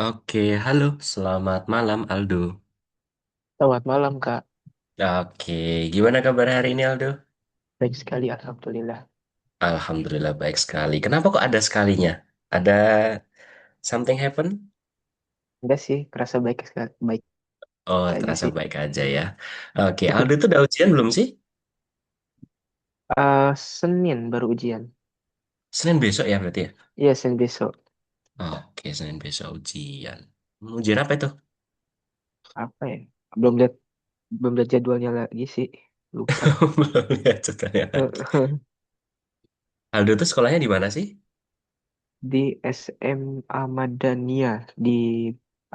Oke, halo, selamat malam Aldo. Selamat malam, Kak. Oke, gimana kabar hari ini Aldo? Baik sekali, Alhamdulillah. Alhamdulillah baik sekali. Kenapa kok ada sekalinya? Ada something happen? Enggak sih, kerasa baik sekali. Baik Oh, aja terasa sih. baik aja ya. Oke, Aldo itu udah ujian belum sih? Senin baru ujian. Senin besok ya berarti ya? Iya, Senin besok. Oke, Senin besok ujian. Ujian apa itu? Apa ya? Belum lihat belum lihat jadwalnya lagi sih. Lupa. Belum lihat ceritanya lagi. Aldo tuh sekolahnya di mana sih? Di SMA Madania di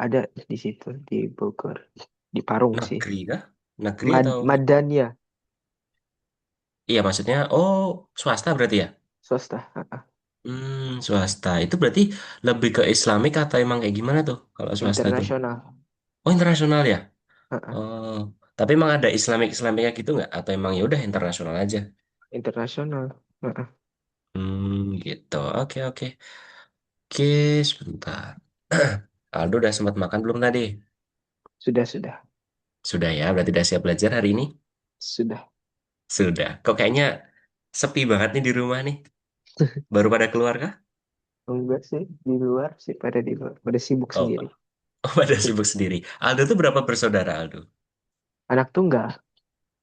ada di situ di Bogor. Di Parung sih. Negeri kah? Negeri atau gimana? Madania, Iya, maksudnya, oh, swasta berarti ya? swasta. Swasta. Itu berarti lebih ke Islamik atau emang kayak gimana tuh kalau swasta tuh? Internasional. Oh, internasional ya? Ah. Oh, tapi emang ada Islamiknya gitu nggak? Atau emang ya udah internasional aja? Internasional. Gitu. Oke, oke. Oke, sebentar. Aldo udah sempat makan belum tadi? Sudah. Sudah ya, berarti udah siap belajar hari ini? Sudah. Sudah. Kok kayaknya sepi banget nih di rumah nih? Baru pada keluar kah? Enggak sih, di luar sih, pada di luar. Pada sibuk Oh, sendiri. oh, pada sibuk sendiri. Aldo tuh berapa bersaudara, Aldo? Anak tunggal.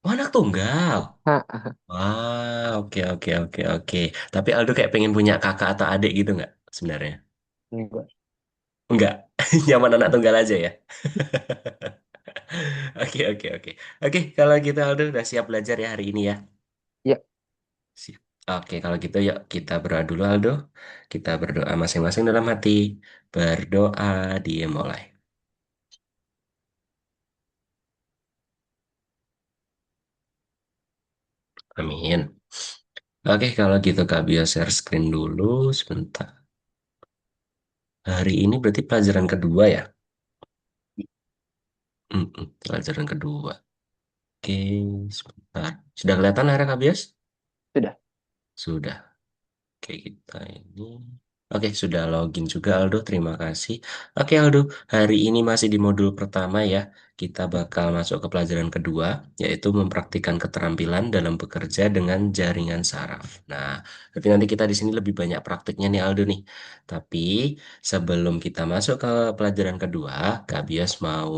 Oh, anak tunggal. Ah. Wah, oke oke oke oke. Tapi Aldo kayak pengen punya kakak atau adik gitu nggak sebenarnya? Enggak. Enggak, nyaman anak tunggal aja ya. Oke oke oke. Oke, kalau gitu Aldo udah siap belajar ya hari ini ya. Ya, Siap. Oke, kalau gitu yuk kita berdoa dulu Aldo. Kita berdoa masing-masing dalam hati. Berdoa, dia mulai. Amin. Oke, kalau gitu Kak Bio share screen dulu sebentar. Hari ini berarti pelajaran kedua ya? Pelajaran kedua. Oke, sebentar. Sudah kelihatan layar Kak Bias? sudah. Sudah. Oke, kita ini. Oke, sudah login juga Aldo. Terima kasih. Oke Aldo, hari ini masih di modul pertama ya. Kita bakal masuk ke pelajaran kedua, yaitu mempraktikkan keterampilan dalam bekerja dengan jaringan saraf. Nah, tapi nanti kita di sini lebih banyak praktiknya nih Aldo nih. Tapi sebelum kita masuk ke pelajaran kedua, Kak Bias mau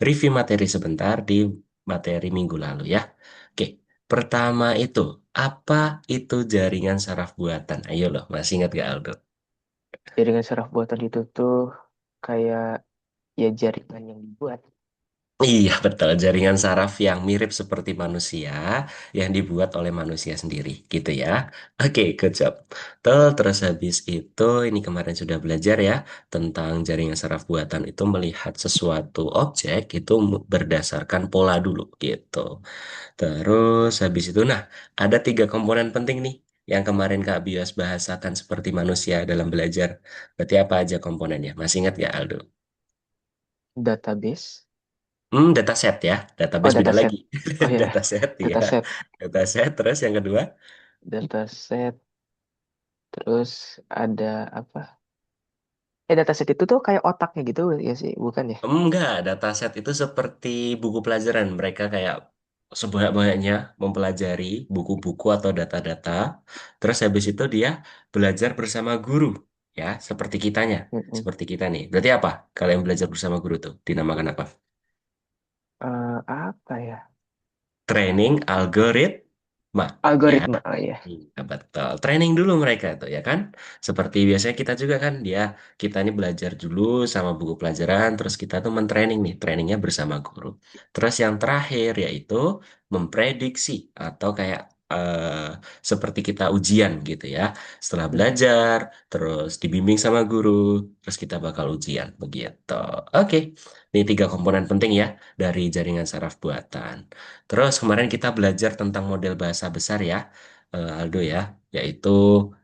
review materi sebentar di materi minggu lalu ya. Oke, pertama itu, apa itu jaringan saraf buatan? Ayo loh, masih ingat gak Aldo? Jaringan saraf buatan itu tuh kayak ya jaringan yang dibuat. Iya, betul. Jaringan saraf yang mirip seperti manusia, yang dibuat oleh manusia sendiri, gitu ya. Oke, good job. Tuh, terus habis itu, ini kemarin sudah belajar ya, tentang jaringan saraf buatan itu melihat sesuatu objek itu berdasarkan pola dulu, gitu. Terus habis itu, nah, ada tiga komponen penting nih, yang kemarin Kak Bias bahasakan seperti manusia dalam belajar. Berarti apa aja komponennya? Masih ingat gak, Aldo? Database. Dataset ya. Oh, Database beda lagi. dataset. Oh ya, Dataset ya. dataset. Dataset terus yang kedua? Dataset. Terus ada apa? Dataset itu tuh kayak otaknya gitu ya sih, bukan ya? Enggak, dataset itu seperti buku pelajaran. Mereka kayak sebanyak-banyaknya mempelajari buku-buku atau data-data. Terus habis itu dia belajar bersama guru. Ya, seperti kitanya. Mm-mm. Seperti kita nih. Berarti apa? Kalau yang belajar bersama guru tuh dinamakan apa? Apa ya? Training algoritma. Ya. Algoritma. Oh ya. Iya, betul. Training dulu mereka tuh ya kan. Seperti biasanya kita juga kan kita ini belajar dulu sama buku pelajaran terus kita tuh mentraining nih, trainingnya bersama guru. Terus yang terakhir yaitu memprediksi atau kayak seperti kita ujian gitu ya. Setelah Mm-mm. belajar, terus dibimbing sama guru, terus kita bakal ujian begitu. Oke. Ini tiga komponen penting ya dari jaringan saraf buatan. Terus kemarin kita belajar tentang model bahasa besar ya. Aldo ya, yaitu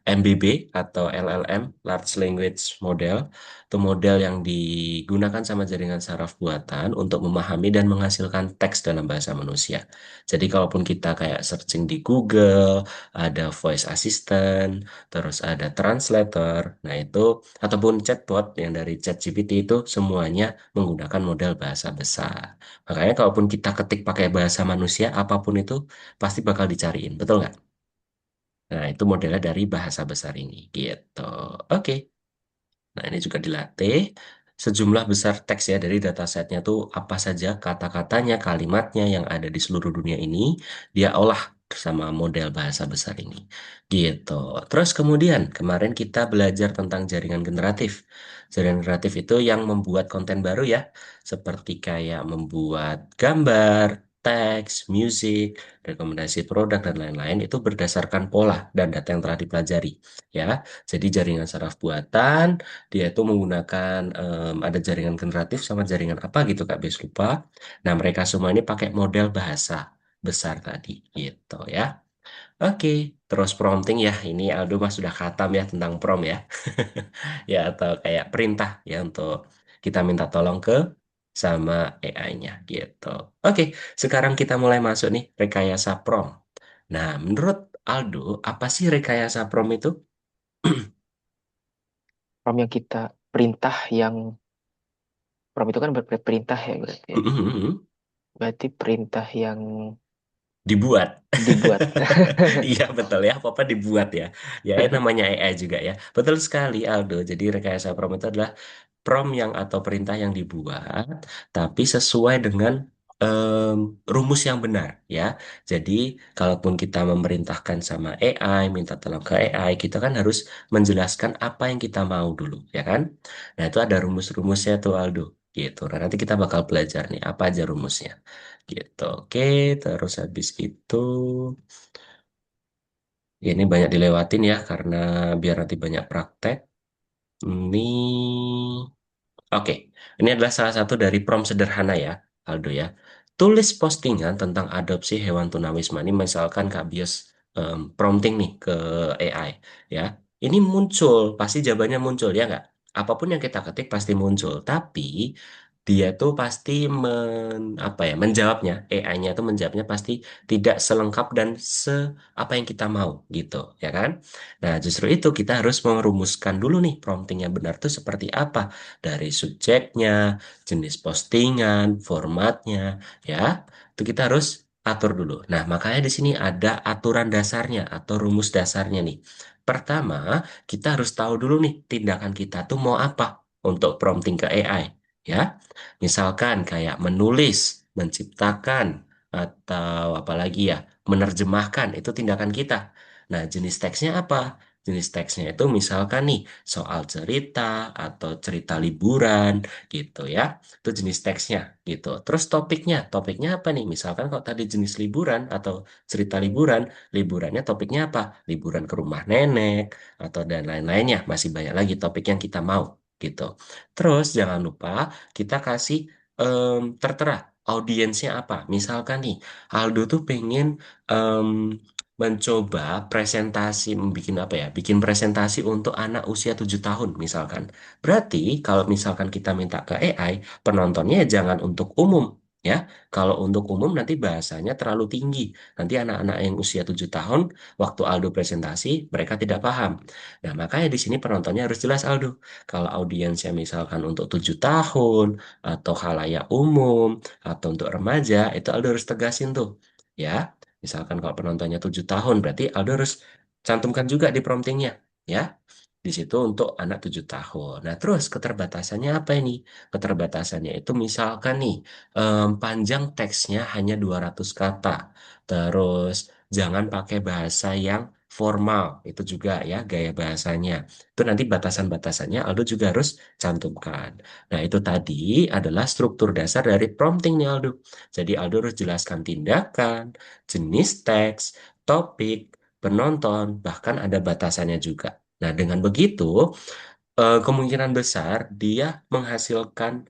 MBB atau LLM, Large Language Model. Itu model yang digunakan sama jaringan saraf buatan untuk memahami dan menghasilkan teks dalam bahasa manusia. Jadi kalaupun kita kayak searching di Google, ada voice assistant, terus ada translator, nah itu ataupun chatbot yang dari ChatGPT itu semuanya menggunakan model bahasa besar. Makanya kalaupun kita ketik pakai bahasa manusia, apapun itu pasti bakal dicariin, betul nggak? Nah, itu modelnya dari bahasa besar ini, gitu. Oke, nah ini juga dilatih. Sejumlah besar teks ya dari datasetnya tuh apa saja kata-katanya, kalimatnya yang ada di seluruh dunia ini, dia olah sama model bahasa besar ini. Gitu. Terus kemudian, kemarin kita belajar tentang jaringan generatif. Jaringan generatif itu yang membuat konten baru ya, seperti kayak membuat gambar, teks, musik, rekomendasi produk, dan lain-lain, itu berdasarkan pola dan data yang telah dipelajari. Ya, jadi jaringan saraf buatan, dia itu menggunakan ada jaringan generatif sama jaringan apa gitu Kak Bes lupa. Nah, mereka semua ini pakai model bahasa besar tadi gitu ya. Oke, terus prompting ya. Ini Aldo mah sudah khatam ya tentang prompt ya. Ya atau kayak perintah ya untuk kita minta tolong ke sama AI-nya gitu. Oke, sekarang kita mulai masuk nih rekayasa prompt. Nah, menurut Aldo, apa sih rekayasa prompt itu? Prompt yang kita perintah yang prompt itu kan berperintah ya berarti ya. Berarti perintah yang Dibuat. dibuat. Iya betul ya, apa-apa dibuat ya. Ya namanya AI juga ya. Betul sekali Aldo. Jadi rekayasa prompt itu adalah prompt yang atau perintah yang dibuat, tapi sesuai dengan em, rumus yang benar ya. Jadi kalaupun kita memerintahkan sama AI, minta tolong ke AI, kita kan harus menjelaskan apa yang kita mau dulu, ya kan? Nah itu ada rumus-rumusnya tuh Aldo. Gitu. Nah, nanti kita bakal belajar nih apa aja rumusnya. Gitu. Oke, terus habis itu. Ya, ini banyak dilewatin ya karena biar nanti banyak praktek. Ini oke. Ini adalah salah satu dari prompt sederhana ya, Aldo ya. Tulis postingan tentang adopsi hewan tunawisma. Ini misalkan Kak Bios prompting nih ke AI ya. Ini muncul, pasti jawabannya muncul ya nggak? Apapun yang kita ketik pasti muncul. Tapi dia tuh pasti apa ya menjawabnya, AI-nya tuh menjawabnya pasti tidak selengkap dan se apa yang kita mau gitu, ya kan? Nah, justru itu kita harus merumuskan dulu nih prompting yang benar tuh seperti apa dari subjeknya, jenis postingan, formatnya, ya. Itu kita harus atur dulu. Nah, makanya di sini ada aturan dasarnya atau rumus dasarnya nih. Pertama, kita harus tahu dulu nih tindakan kita tuh mau apa untuk prompting ke AI, ya. Misalkan kayak menulis, menciptakan, atau apalagi ya, menerjemahkan, itu tindakan kita. Nah, jenis teksnya apa? Jenis teksnya itu misalkan nih, soal cerita atau cerita liburan gitu ya. Itu jenis teksnya gitu. Terus topiknya apa nih? Misalkan kalau tadi jenis liburan atau cerita liburan, liburannya topiknya apa? Liburan ke rumah nenek atau dan lain-lainnya. Masih banyak lagi topik yang kita mau gitu. Terus jangan lupa kita kasih tertera audiensnya apa. Misalkan nih, Aldo tuh pengen em, mencoba presentasi, membikin apa ya, bikin presentasi untuk anak usia 7 tahun misalkan. Berarti kalau misalkan kita minta ke AI, penontonnya ya jangan untuk umum. Ya, kalau untuk umum nanti bahasanya terlalu tinggi. Nanti anak-anak yang usia 7 tahun, waktu Aldo presentasi, mereka tidak paham. Nah, makanya di sini penontonnya harus jelas Aldo. Kalau audiensnya misalkan untuk 7 tahun, atau khalayak umum, atau untuk remaja, itu Aldo harus tegasin tuh. Ya, misalkan kalau penontonnya 7 tahun, berarti Aldo harus cantumkan juga di promptingnya. Ya, di situ untuk anak 7 tahun. Nah, terus keterbatasannya apa ini? Keterbatasannya itu misalkan nih, panjang teksnya hanya 200 kata. Terus jangan pakai bahasa yang formal. Itu juga ya gaya bahasanya. Itu nanti batasan-batasannya Aldo juga harus cantumkan. Nah, itu tadi adalah struktur dasar dari prompting nih Aldo. Jadi Aldo harus jelaskan tindakan, jenis teks, topik, penonton, bahkan ada batasannya juga. Nah, dengan begitu, kemungkinan besar dia menghasilkan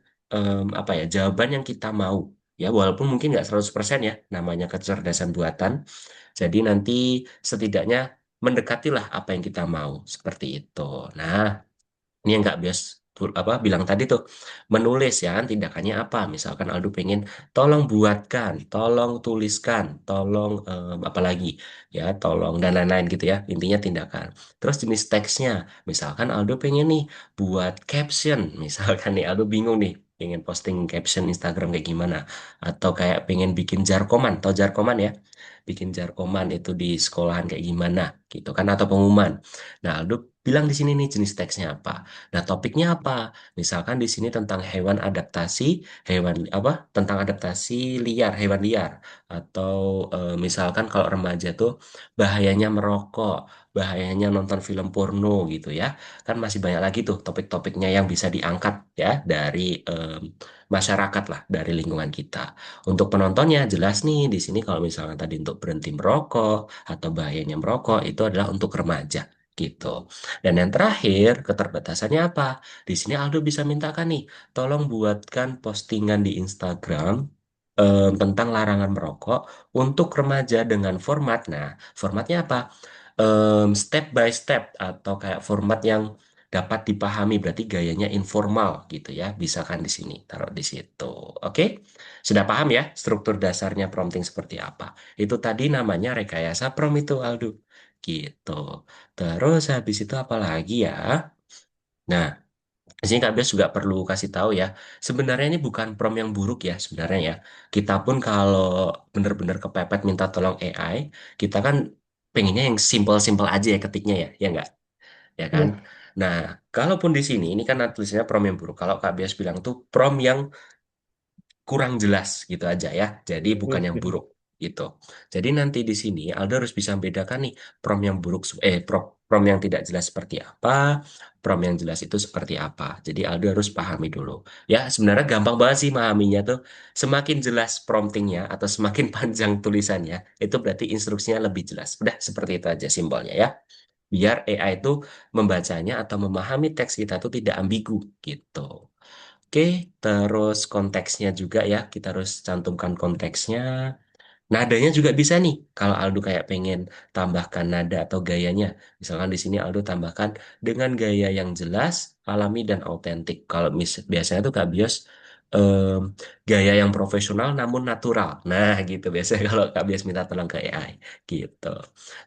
apa ya jawaban yang kita mau. Ya, walaupun mungkin nggak 100% ya, namanya kecerdasan buatan. Jadi nanti setidaknya mendekatilah apa yang kita mau, seperti itu. Nah, ini yang nggak bias apa bilang tadi tuh menulis ya kan tindakannya apa misalkan Aldo pengen tolong buatkan tolong tuliskan tolong apa lagi ya tolong dan lain-lain gitu ya intinya tindakan terus jenis teksnya misalkan Aldo pengen nih buat caption misalkan nih Aldo bingung nih pengen posting caption Instagram kayak gimana atau kayak pengen bikin jarkoman atau jarkoman ya bikin jarkoman itu di sekolahan kayak gimana gitu kan atau pengumuman nah Aldo bilang di sini nih jenis teksnya apa. Nah, topiknya apa? Misalkan di sini tentang hewan adaptasi, hewan apa? Tentang adaptasi liar, hewan liar. Atau misalkan kalau remaja tuh bahayanya merokok, bahayanya nonton film porno gitu ya. Kan masih banyak lagi tuh topik-topiknya yang bisa diangkat ya dari masyarakat lah, dari lingkungan kita. Untuk penontonnya jelas nih di sini kalau misalkan tadi untuk berhenti merokok atau bahayanya merokok itu adalah untuk remaja gitu. Dan yang terakhir, keterbatasannya apa? Di sini Aldo bisa mintakan nih, tolong buatkan postingan di Instagram tentang larangan merokok untuk remaja dengan format. Nah, formatnya apa? Step by step atau kayak format yang dapat dipahami, berarti gayanya informal gitu ya. Bisa kan di sini, taruh di situ. Oke? Sudah paham ya struktur dasarnya prompting seperti apa? Itu tadi namanya rekayasa prompt itu, Aldo. Gitu. Terus habis itu apa lagi ya? Nah, di sini Kak Bias juga perlu kasih tahu ya, sebenarnya ini bukan prompt yang buruk ya sebenarnya ya. Kita pun kalau benar-benar kepepet minta tolong AI, kita kan pengennya yang simple-simple aja ya ketiknya ya nggak? Ya kan? Iya. Nah, kalaupun di sini, ini kan tulisannya prompt yang buruk. Kalau Kak Bias bilang tuh prompt yang kurang jelas gitu aja ya. Jadi bukan yang buruk gitu. Jadi nanti di sini Aldo harus bisa membedakan nih prompt yang buruk prompt yang tidak jelas seperti apa, prompt yang jelas itu seperti apa. Jadi Aldo harus pahami dulu. Ya, sebenarnya gampang banget sih memahaminya tuh. Semakin jelas promptingnya atau semakin panjang tulisannya, itu berarti instruksinya lebih jelas. Udah seperti itu aja simbolnya ya. Biar AI itu membacanya atau memahami teks kita tuh tidak ambigu gitu. Oke, terus konteksnya juga ya, kita harus cantumkan konteksnya. Nadanya juga bisa nih, kalau Aldo kayak pengen tambahkan nada atau gayanya. Misalkan di sini Aldo tambahkan dengan gaya yang jelas, alami, dan autentik. Kalau biasanya tuh Kak Bios em, gaya yang profesional namun natural. Nah gitu biasanya kalau Kak Bios minta tolong ke AI gitu.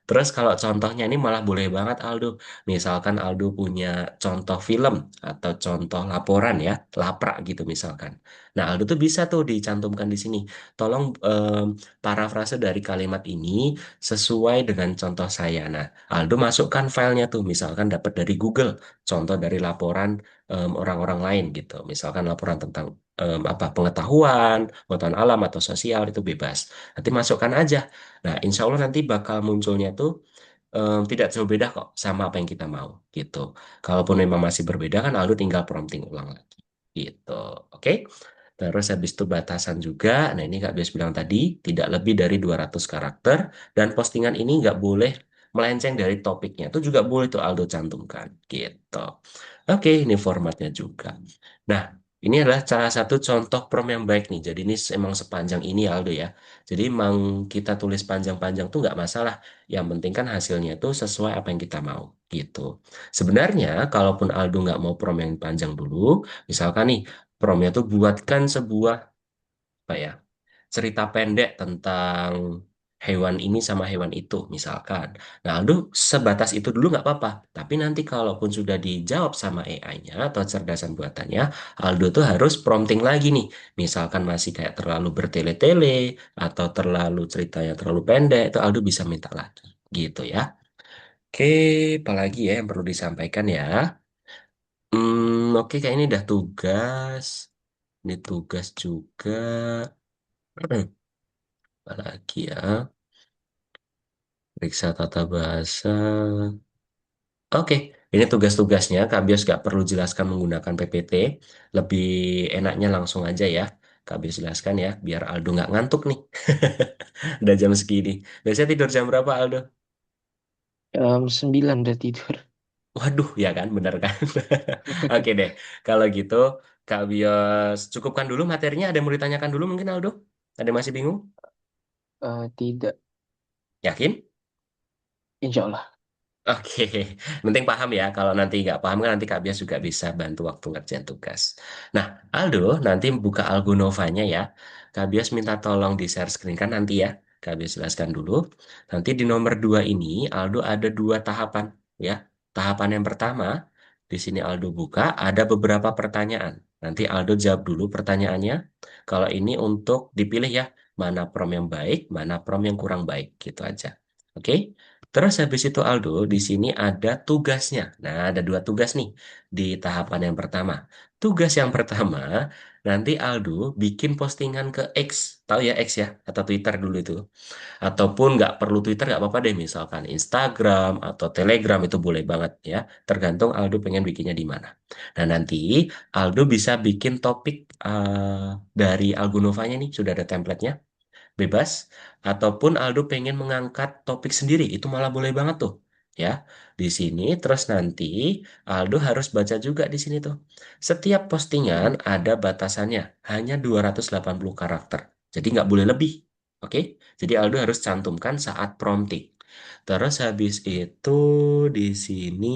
Terus kalau contohnya ini malah boleh banget Aldo. Misalkan Aldo punya contoh film atau contoh laporan ya, laprak gitu misalkan. Nah Aldo tuh bisa tuh dicantumkan di sini. Tolong parafrase dari kalimat ini sesuai dengan contoh saya. Nah, Aldo masukkan filenya tuh, misalkan dapat dari Google, contoh dari laporan orang-orang lain gitu. Misalkan laporan tentang apa pengetahuan alam atau sosial itu bebas. Nanti masukkan aja. Nah, insya Allah nanti bakal munculnya tuh tidak jauh beda kok sama apa yang kita mau gitu. Kalaupun memang masih berbeda kan Aldo tinggal prompting ulang lagi gitu. Oke? Terus habis itu batasan juga. Nah, ini Kak Bias bilang tadi, tidak lebih dari 200 karakter. Dan postingan ini nggak boleh melenceng dari topiknya. Itu juga boleh tuh Aldo cantumkan. Gitu. Oke, ini formatnya juga. Nah, ini adalah salah satu contoh prompt yang baik nih. Jadi ini emang sepanjang ini Aldo ya. Jadi emang kita tulis panjang-panjang tuh nggak masalah. Yang penting kan hasilnya itu sesuai apa yang kita mau. Gitu. Sebenarnya, kalaupun Aldo nggak mau prompt yang panjang dulu, misalkan nih, promptnya tuh buatkan sebuah apa ya cerita pendek tentang hewan ini sama hewan itu misalkan. Nah, Aldo sebatas itu dulu nggak apa-apa. Tapi nanti kalaupun sudah dijawab sama AI-nya atau cerdasan buatannya, Aldo tuh harus prompting lagi nih. Misalkan masih kayak terlalu bertele-tele atau terlalu ceritanya terlalu pendek, itu Aldo bisa minta lagi. Gitu ya. Oke, apalagi ya yang perlu disampaikan ya. Oke, kayak ini udah tugas. Ini tugas juga. Apalagi ya. Periksa tata bahasa. Oke, ini tugas-tugasnya. Kak Bios gak perlu jelaskan menggunakan PPT. Lebih enaknya langsung aja ya. Kak Bios jelaskan ya, biar Aldo nggak ngantuk nih. Udah jam segini. Biasanya tidur jam berapa, Aldo? Jam 9 udah tidur. Waduh, ya kan, bener kan? Oke deh, kalau gitu Kak Bios cukupkan dulu materinya. Ada yang mau ditanyakan dulu mungkin Aldo? Ada yang masih bingung? Tidak, Yakin? insya Allah. Oke, penting paham ya. Kalau nanti nggak paham kan nanti Kak Bias juga bisa bantu waktu ngerjain tugas. Nah, Aldo nanti buka Algonovanya ya. Kak Bias minta tolong di share screen kan nanti ya. Kak Bias jelaskan dulu. Nanti di nomor 2 ini Aldo ada dua tahapan ya. Tahapan yang pertama, di sini Aldo buka ada beberapa pertanyaan. Nanti Aldo jawab dulu pertanyaannya. Kalau ini untuk dipilih ya, mana prom yang baik, mana prom yang kurang baik, gitu aja. Oke? Terus habis itu Aldo, di sini ada tugasnya. Nah, ada dua tugas nih di tahapan yang pertama. Tugas yang pertama, nanti Aldo bikin postingan ke X. Tahu ya X ya? Atau Twitter dulu itu. Ataupun nggak perlu Twitter, nggak apa-apa deh. Misalkan Instagram atau Telegram itu boleh banget ya. Tergantung Aldo pengen bikinnya di mana. Nah, nanti Aldo bisa bikin topik dari Algonovanya nih. Sudah ada templatenya bebas ataupun Aldo pengen mengangkat topik sendiri itu malah boleh banget tuh ya di sini terus nanti Aldo harus baca juga di sini tuh setiap postingan ada batasannya hanya 280 karakter jadi nggak boleh lebih oke jadi Aldo harus cantumkan saat prompting terus habis itu di sini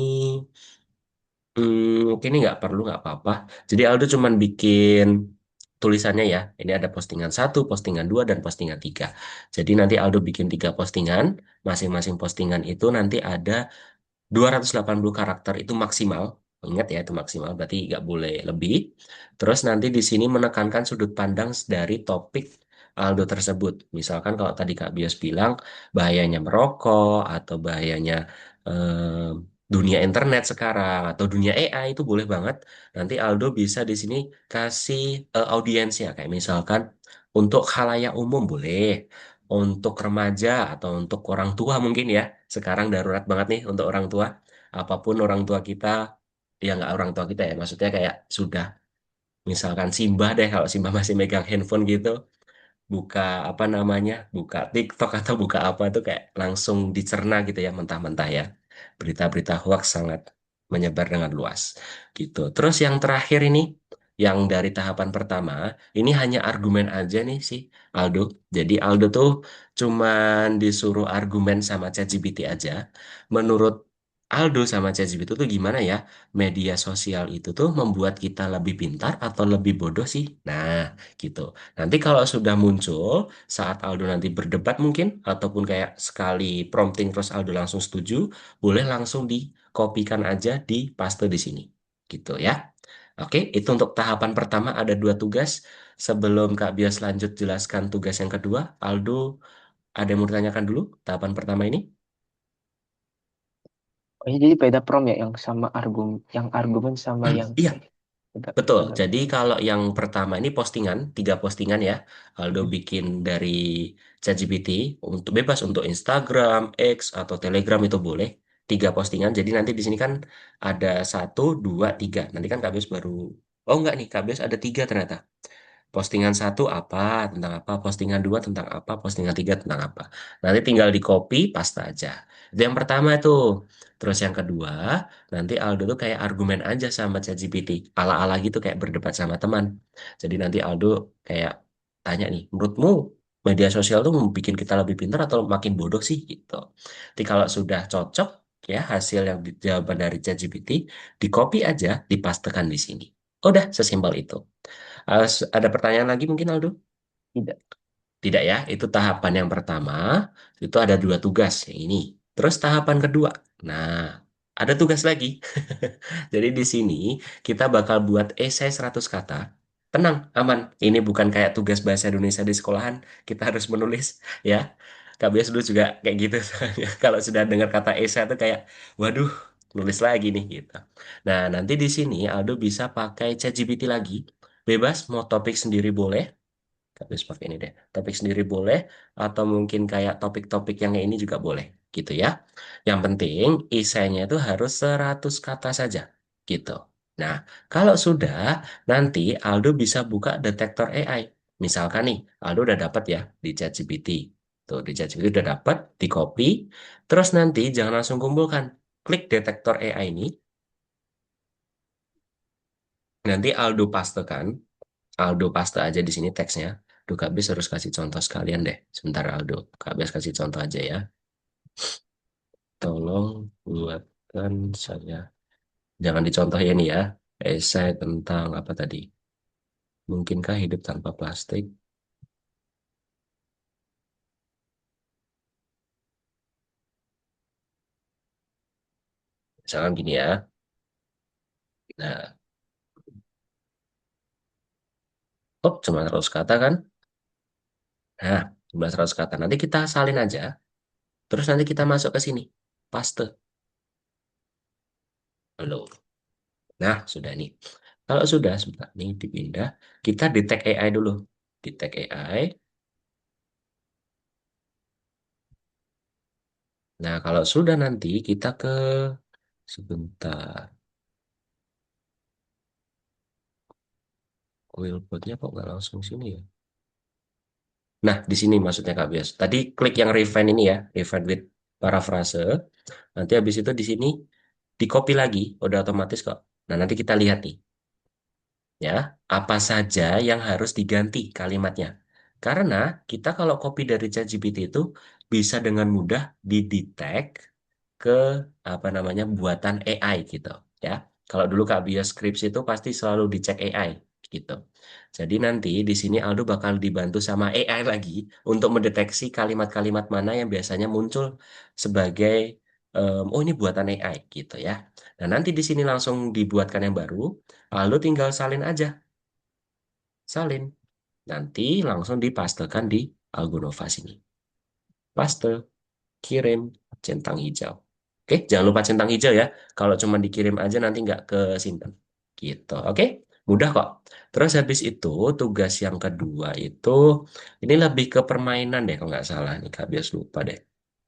mungkin ini nggak perlu, nggak apa-apa. Jadi Aldo cuman bikin tulisannya ya. Ini ada postingan satu, postingan dua, dan postingan tiga. Jadi nanti Aldo bikin tiga postingan. Masing-masing postingan itu nanti ada 280 karakter itu maksimal. Ingat ya, itu maksimal, berarti nggak boleh lebih. Terus nanti di sini menekankan sudut pandang dari topik Aldo tersebut. Misalkan kalau tadi Kak Bios bilang bahayanya merokok atau bahayanya dunia internet sekarang atau dunia AI itu boleh banget. Nanti Aldo bisa di sini kasih audiensnya kayak misalkan untuk khalayak umum boleh, untuk remaja atau untuk orang tua mungkin ya. Sekarang darurat banget nih untuk orang tua. Apapun orang tua kita, ya nggak orang tua kita ya, maksudnya kayak sudah misalkan Simbah deh kalau Simbah masih megang handphone gitu buka apa namanya, buka TikTok atau buka apa tuh kayak langsung dicerna gitu ya mentah-mentah ya. Berita-berita hoax sangat menyebar dengan luas gitu. Terus yang terakhir ini, yang dari tahapan pertama, ini hanya argumen aja nih sih Aldo. Jadi Aldo tuh cuman disuruh argumen sama ChatGPT aja. Menurut Aldo sama ChatGPT itu gimana ya? Media sosial itu tuh membuat kita lebih pintar atau lebih bodoh sih? Nah, gitu. Nanti kalau sudah muncul saat Aldo nanti berdebat mungkin ataupun kayak sekali prompting terus Aldo langsung setuju, boleh langsung dikopikan aja di paste di sini. Gitu ya. Oke, itu untuk tahapan pertama ada dua tugas. Sebelum Kak Bias lanjut jelaskan tugas yang kedua, Aldo ada yang mau ditanyakan dulu tahapan pertama ini? Oh, iya, jadi beda prom ya, yang argumen sama yang Iya, teks. Beda, betul. beda. Jadi kalau yang pertama ini postingan, tiga postingan ya. Aldo Mm-mm. bikin dari ChatGPT untuk bebas untuk Instagram, X atau Telegram itu boleh. Tiga postingan. Jadi nanti di sini kan ada satu, dua, tiga. Nanti kan KBS baru. Oh enggak nih, KBS ada tiga ternyata. Postingan satu apa, tentang apa, postingan dua tentang apa, postingan tiga tentang apa. Nanti tinggal di copy, paste aja. Itu yang pertama itu. Terus yang kedua, nanti Aldo tuh kayak argumen aja sama ChatGPT. Ala-ala gitu kayak berdebat sama teman. Jadi nanti Aldo kayak tanya nih, menurutmu media sosial tuh mau bikin kita lebih pintar atau makin bodoh sih gitu. Jadi kalau sudah cocok ya hasil yang jawaban dari ChatGPT, di copy aja, dipastekan di sini. Udah, sesimpel itu. Ada pertanyaan lagi mungkin Aldo? Tidak. Tidak ya, itu tahapan yang pertama, itu ada dua tugas yang ini. Terus tahapan kedua, nah ada tugas lagi. Jadi di sini kita bakal buat esai 100 kata. Tenang, aman. Ini bukan kayak tugas bahasa Indonesia di sekolahan, kita harus menulis ya. KBS dulu juga kayak gitu soalnya. Kalau sudah dengar kata esai itu kayak, waduh, nulis lagi nih gitu. Nah, nanti di sini Aldo bisa pakai ChatGPT lagi. Bebas, mau topik sendiri boleh, habis pakai ini deh. Topik sendiri boleh, atau mungkin kayak topik-topik yang ini juga boleh, gitu ya. Yang penting, esainya itu harus 100 kata saja, gitu. Nah, kalau sudah, nanti Aldo bisa buka detektor AI. Misalkan nih, Aldo udah dapat ya di ChatGPT. Tuh, di ChatGPT udah dapat, di copy, terus nanti jangan langsung kumpulkan. klik detektor AI ini, nanti Aldo paste aja di sini teksnya. Duh, Kak Bis harus kasih contoh sekalian deh. Sebentar Aldo, Kak Bis kasih contoh aja ya. Tolong buatkan saya, jangan dicontoh ya ini ya, esai tentang apa tadi? Mungkinkah hidup tanpa plastik? Misalkan gini ya. Nah, oh cuma 100 kata kan? Nah, cuma 100 kata. Nanti kita salin aja. Terus nanti kita masuk ke sini. Paste. Halo. Nah, sudah nih. Kalau sudah, sebentar nih dipindah. Kita detect AI dulu. Detect AI. Nah, kalau sudah nanti kita ke sebentar. Wheelbotnya kok nggak langsung sini ya? Nah, di sini maksudnya Kak Bias. Tadi klik yang refine ini ya, refine with paraphrase. Nanti habis itu di sini di copy lagi, udah otomatis kok. Nah, nanti kita lihat nih, ya, apa saja yang harus diganti kalimatnya. Karena kita kalau copy dari ChatGPT itu bisa dengan mudah didetek ke apa namanya buatan AI gitu, ya. Kalau dulu Kak Bias Scripts itu pasti selalu dicek AI gitu. Jadi nanti di sini Aldo bakal dibantu sama AI lagi untuk mendeteksi kalimat-kalimat mana yang biasanya muncul sebagai oh ini buatan AI gitu ya. Nah, nanti di sini langsung dibuatkan yang baru, lalu tinggal salin aja, salin. Nanti langsung dipastekan di Algonova sini. Paste, kirim, centang hijau. Oke, jangan lupa centang hijau ya. Kalau cuma dikirim aja nanti nggak kesimpan. Gitu, oke? Mudah kok. Terus habis itu tugas yang kedua itu ini lebih ke permainan deh kalau nggak salah nih Kak Bias lupa deh.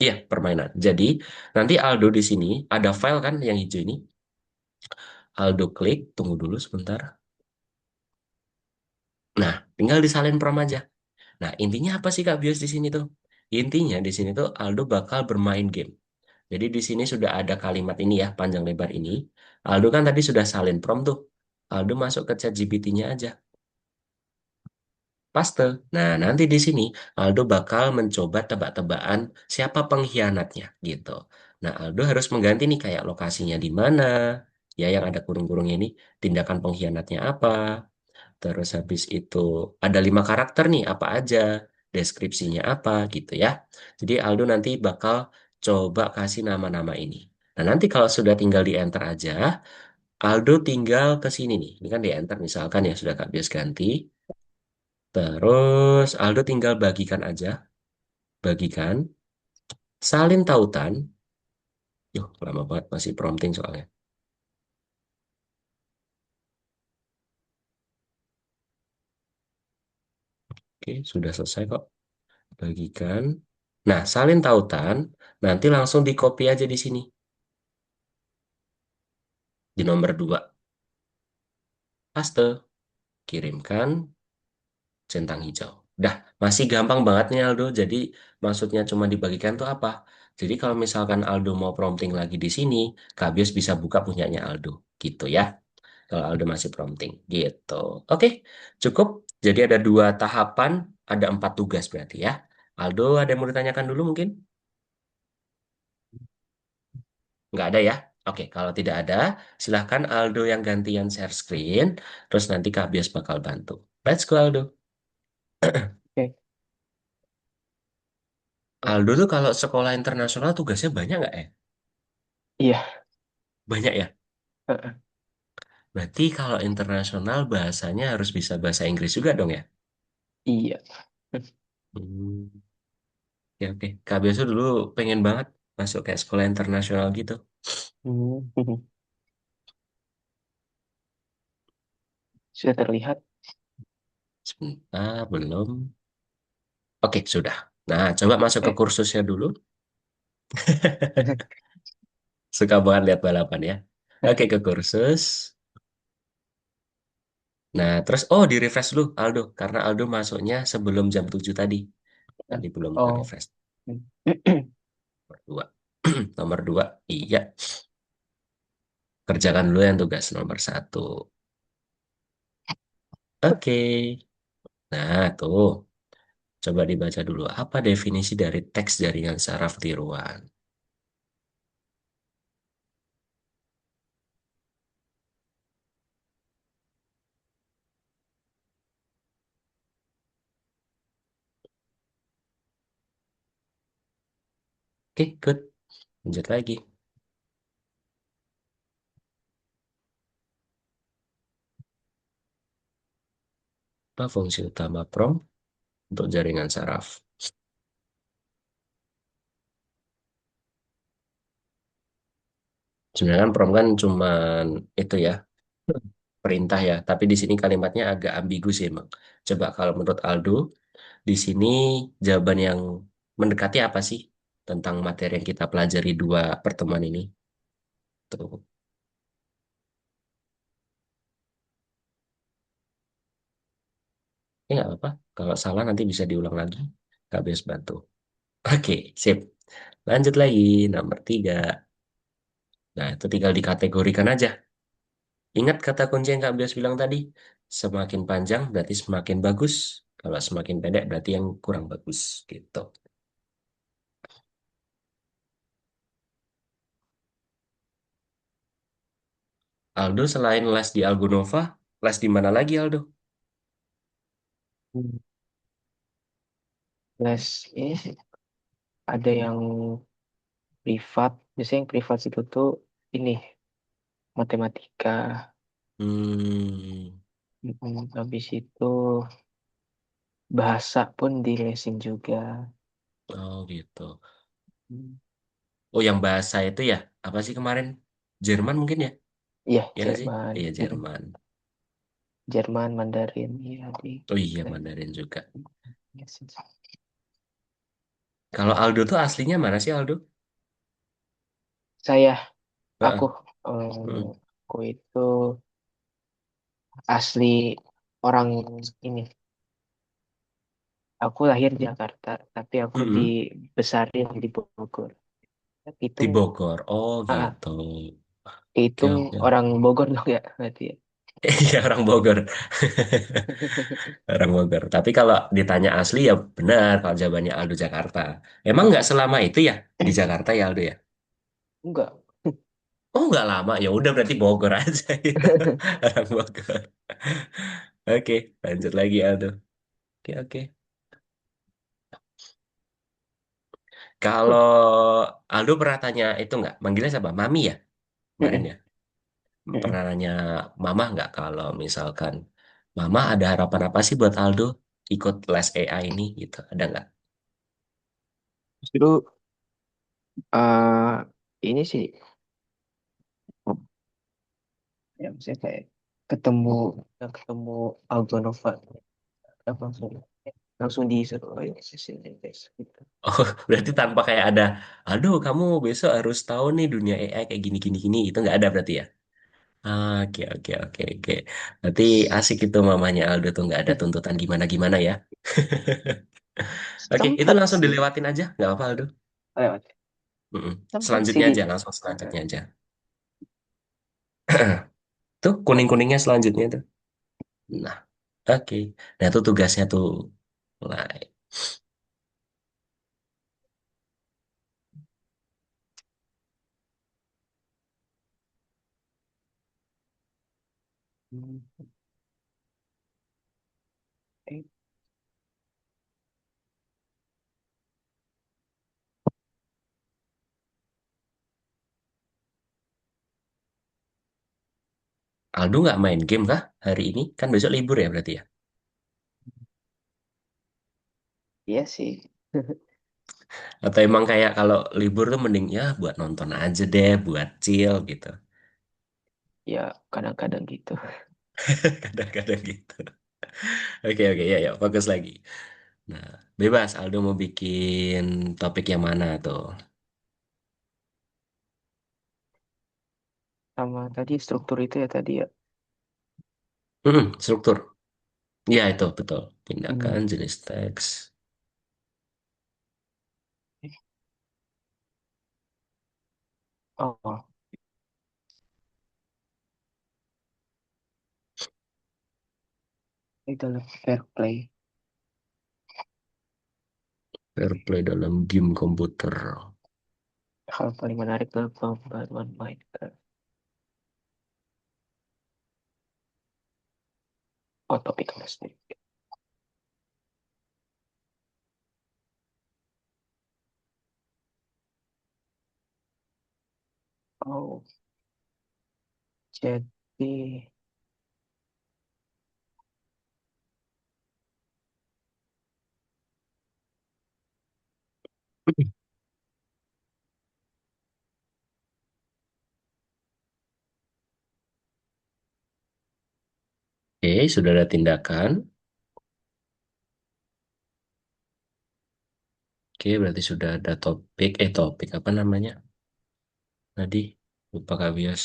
Iya, permainan. Jadi nanti Aldo di sini ada file kan yang hijau ini. Aldo klik, tunggu dulu sebentar. Nah, tinggal disalin prom aja. Nah, intinya apa sih Kak Bios di sini tuh? Intinya di sini tuh Aldo bakal bermain game. Jadi di sini sudah ada kalimat ini ya, panjang lebar ini. Aldo kan tadi sudah salin prompt tuh. Aldo masuk ke chat GPT-nya aja. Paste. Nah, nanti di sini Aldo bakal mencoba tebak-tebakan siapa pengkhianatnya gitu. Nah, Aldo harus mengganti nih kayak lokasinya di mana, ya yang ada kurung-kurung ini, tindakan pengkhianatnya apa. Terus habis itu ada 5 karakter nih, apa aja, deskripsinya apa gitu ya. Jadi Aldo nanti bakal coba kasih nama-nama ini. Nah nanti kalau sudah tinggal di enter aja, Aldo tinggal ke sini nih. Ini kan di enter misalkan ya sudah Kak Bias ganti. Terus Aldo tinggal bagikan aja, bagikan, salin tautan. Yuh, lama banget masih prompting soalnya. Oke, sudah selesai kok. Bagikan. Nah, salin tautan, nanti langsung di copy aja di sini, di nomor 2. Paste, kirimkan, centang hijau. Dah, masih gampang banget nih Aldo. Jadi maksudnya cuma dibagikan tuh apa? Jadi kalau misalkan Aldo mau prompting lagi di sini, Kak Bios bisa buka punyanya Aldo. Gitu ya. Kalau Aldo masih prompting. Gitu. Oke, cukup. Jadi ada 2 tahapan, ada 4 tugas berarti ya. Aldo ada yang mau ditanyakan dulu mungkin? Nggak ada ya? Oke, kalau tidak ada, silahkan Aldo yang gantian share screen, terus nanti Kak Bias bakal bantu. Let's go Aldo. Oke. Ya. Aldo tuh kalau sekolah internasional tugasnya banyak nggak ya? Iya. Banyak ya? Heeh. Berarti kalau internasional bahasanya harus bisa bahasa Inggris juga dong ya? Iya. Hmm, ya oke. Kak Biasa dulu pengen banget masuk kayak sekolah internasional gitu. Hmm. Sudah terlihat. Sebentar, belum. Oke, sudah. Nah, coba masuk ke Eh. kursusnya dulu. Suka banget lihat balapan ya. Oke, ke kursus. Nah, terus, oh di refresh dulu Aldo. Karena Aldo masuknya sebelum jam 7 tadi. Tadi belum ke Oh. refresh. Hmm. Berdua. Nomor dua, iya. Kerjakan dulu yang tugas nomor satu. Oke. Nah, tuh. Coba dibaca dulu. Apa definisi dari teks jaringan saraf tiruan? Oke, good. Lanjut lagi. Apa fungsi utama prompt untuk jaringan saraf? Sebenarnya kan prompt kan cuman itu ya, perintah ya. Tapi di sini kalimatnya agak ambigu sih emang. Coba kalau menurut Aldo, di sini jawaban yang mendekati apa sih tentang materi yang kita pelajari dua pertemuan ini? Tuh. Ya nggak apa-apa. Kalau salah nanti bisa diulang lagi. Kak Bias bantu. Oke, sip. Lanjut lagi, nomor tiga. Nah, itu tinggal dikategorikan aja. Ingat kata kunci yang Kak Bias bilang tadi. Semakin panjang berarti semakin bagus. Kalau semakin pendek berarti yang kurang bagus. Gitu. Aldo selain les di Algonova, les di mana lagi Aldo? Hmm. Les ini sih ada yang privat. Biasanya yang privat itu tuh ini matematika. Hmm, Habis itu bahasa pun dilesin juga. oh gitu. Hmm. Oh yang bahasa itu ya, apa sih kemarin? Jerman mungkin ya? Iya, Ya nggak sih? Jerman. Iya Jerman. Jerman, Mandarin, iya di. Oh iya Mandarin juga. Yes, yes. Kalau Aldo tuh aslinya mana sih Aldo? Saya, aku, Heeh. eh, Mm. aku itu asli orang ini. Aku lahir di Jakarta, tapi aku Mm-mm. dibesarin di Bogor. Tapi Di hitung, Bogor. Oh ah, gitu. Oke hitung oke. orang Bogor dong ya, berarti ya. Iya orang Bogor. Orang Bogor. Tapi kalau ditanya asli ya benar kalau jawabannya Aldo Jakarta. Emang nggak selama itu ya di Jakarta ya Aldo ya? Enggak. Oh nggak lama. Ya udah berarti Bogor aja gitu. Orang Bogor. Oke, lanjut lagi Aldo. Oke oke. Kalau Aldo pernah tanya itu nggak? Manggilnya siapa? Mami ya kemarin Mm-mm, ya. mm-mm. Pernah nanya Mama nggak kalau misalkan Mama ada harapan apa sih buat Aldo ikut les AI ini gitu? Ada nggak? Justru ini sih, ya maksudnya kayak ketemu ketemu Algonova langsung langsung disuruh "Oh, ya, sini guys gitu. Oh, berarti tanpa kayak ada, aduh kamu besok harus tahu nih dunia AI kayak gini gini gini itu nggak ada berarti ya? Ah, oke oke oke oke. Berarti asik itu mamanya Aldo tuh nggak ada tuntutan gimana gimana ya? Oke, itu Sempet langsung sih dilewatin aja, nggak apa Aldo? lewat, Mm-mm. sempet sih Selanjutnya di aja, langsung selanjutnya aja. Tuh kuning-kuningnya selanjutnya tuh. Nah, oke. Nah itu tugasnya tuh. Mulai. eh, Aldo nggak main game kah hari ini? Kan besok libur ya berarti ya? iya sih. Atau emang kayak kalau libur tuh mending ya buat nonton aja deh, buat chill gitu. Ya kadang-kadang gitu. Kadang-kadang gitu. Oke oke ya ya fokus lagi. Nah bebas Aldo mau bikin topik yang mana tuh? Sama tadi struktur itu ya tadi ya. Struktur. Ya itu betul. Hmm. Tindakan jenis teks. Oh, itu adalah fair play. Fair play dalam game komputer. Hal paling menarik dalam pembaruan Minecraft. Oh, topik kelas nih. Oh, jadi Oke, sudah ada tindakan. Oke, berarti sudah ada topik. Topik apa namanya? Tadi lupa Kak Bias.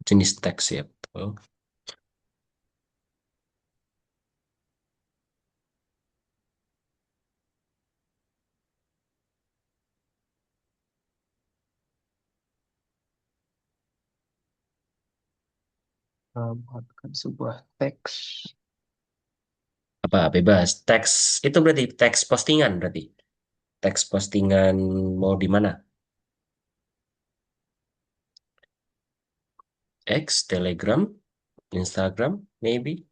Jenis teks ya, betul. 'membuatkan sebuah teks Apa bebas? Teks itu berarti teks postingan berarti. Teks postingan mau di mana? X, Telegram, Instagram, maybe.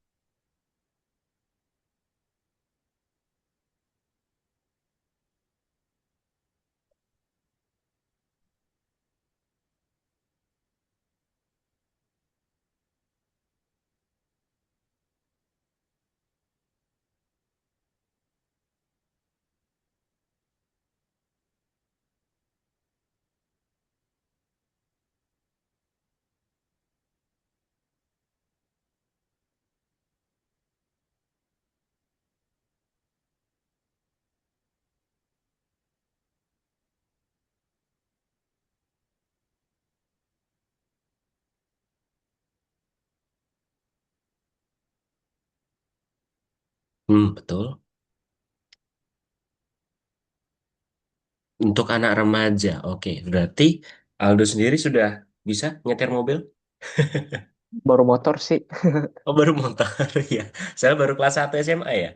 Betul. Untuk anak remaja, oke. Berarti Aldo sendiri sudah bisa nyetir mobil? baru motor sih. Oh, baru motor ya. Saya baru kelas 1 SMA ya.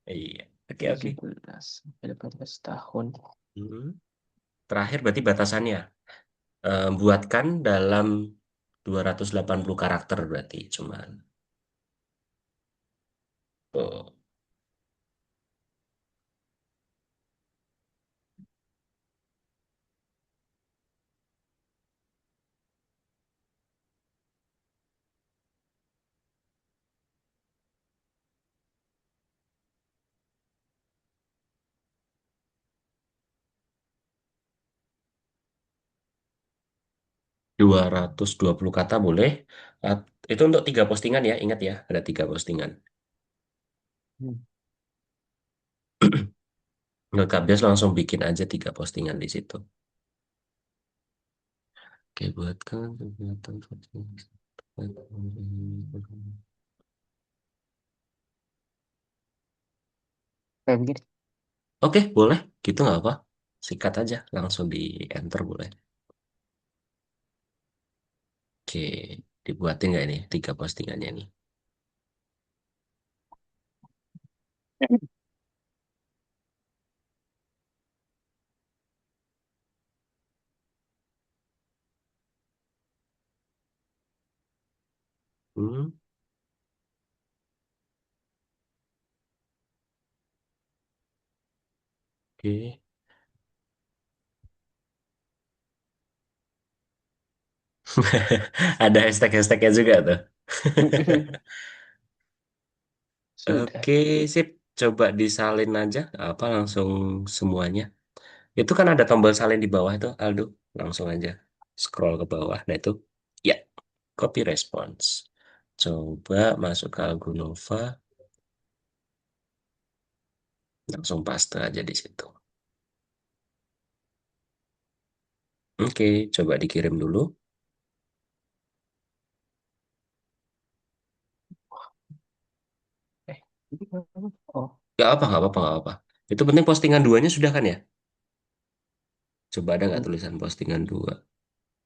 Iya. Oke, oke. 17 sampai 18 tahun. Hmm. Terakhir berarti batasannya buatkan dalam 280 karakter berarti cuman. Oh. 220 kata boleh. Itu untuk 3 postingan ya, ingat ya, ada 3 postingan. Hmm. Nggak bias langsung bikin aja 3 postingan di situ. Oke, buatkan kegiatan. Kayak begini. Oke, boleh. Gitu nggak apa. Sikat aja, langsung di enter boleh. Oke, dibuatin nggak ini 3 postingannya nih? Hmm, oke. Ada hashtag-hashtagnya juga tuh. Sudah. Oke, sip. Coba disalin aja, apa langsung semuanya. Itu kan ada tombol salin di bawah itu, Aldo. Langsung aja scroll ke bawah. Nah itu, ya, copy response. Coba masuk ke Algonova, langsung paste aja di situ. Oke, coba dikirim dulu. Eh, Oh, Gak apa, nggak apa, nggak apa. Itu penting postingan duanya sudah kan ya? Coba ada nggak tulisan postingan dua?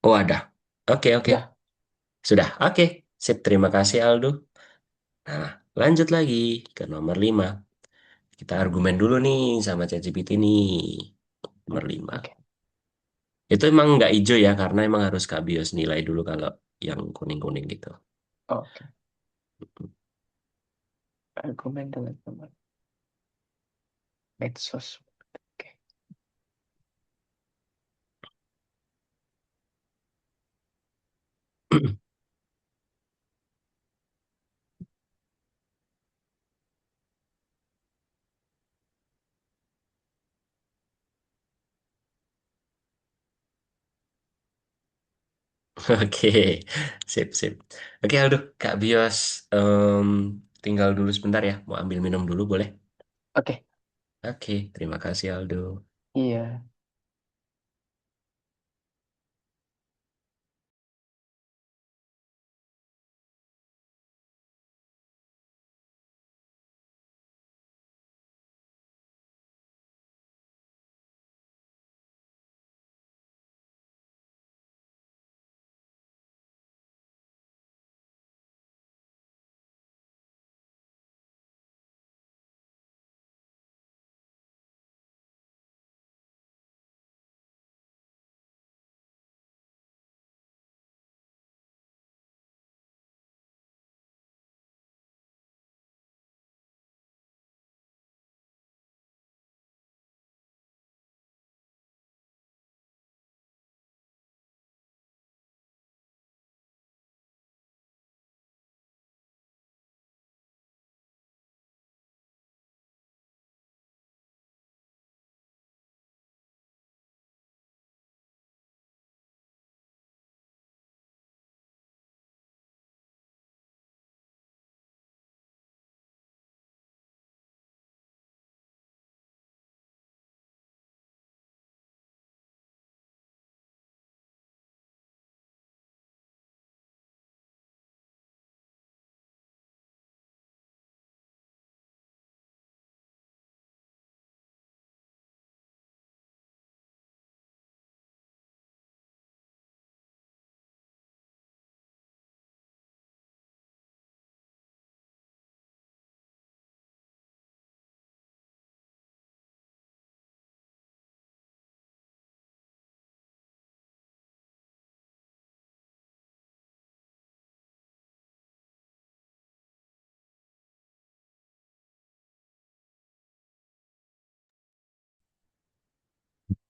Oh ada. Oke, oke. udah. Sudah. Oke. Sip. Terima kasih Aldo. Nah, lanjut lagi ke nomor 5. Kita argumen dulu nih sama ChatGPT nih. Nomor 5. Oke. Itu emang nggak hijau ya, karena emang harus Kak Bios nilai dulu kalau yang kuning-kuning gitu. Oke. Argumen dengan teman medsos. Oke. Oke, sip, sip. Oke, Aldo, Kak Bios, tinggal dulu sebentar ya. Mau ambil minum dulu, boleh? Oke. Oke, terima kasih Aldo. Iya.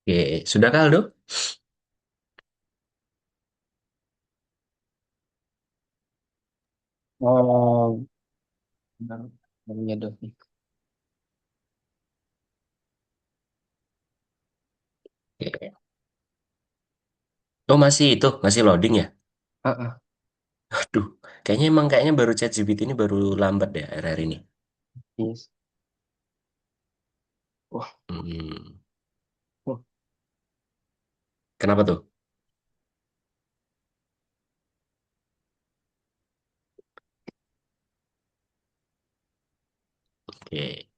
Oke, sudah Kak Aldo? Oh, benar. Namanya Dovi. Oke. Oh, masih itu, masih loading ya? Ah, ah, Aduh, kayaknya baru ChatGPT ini baru lambat ya akhir-akhir ini. yes. Wah, Hmm, wah. kenapa tuh? Oke.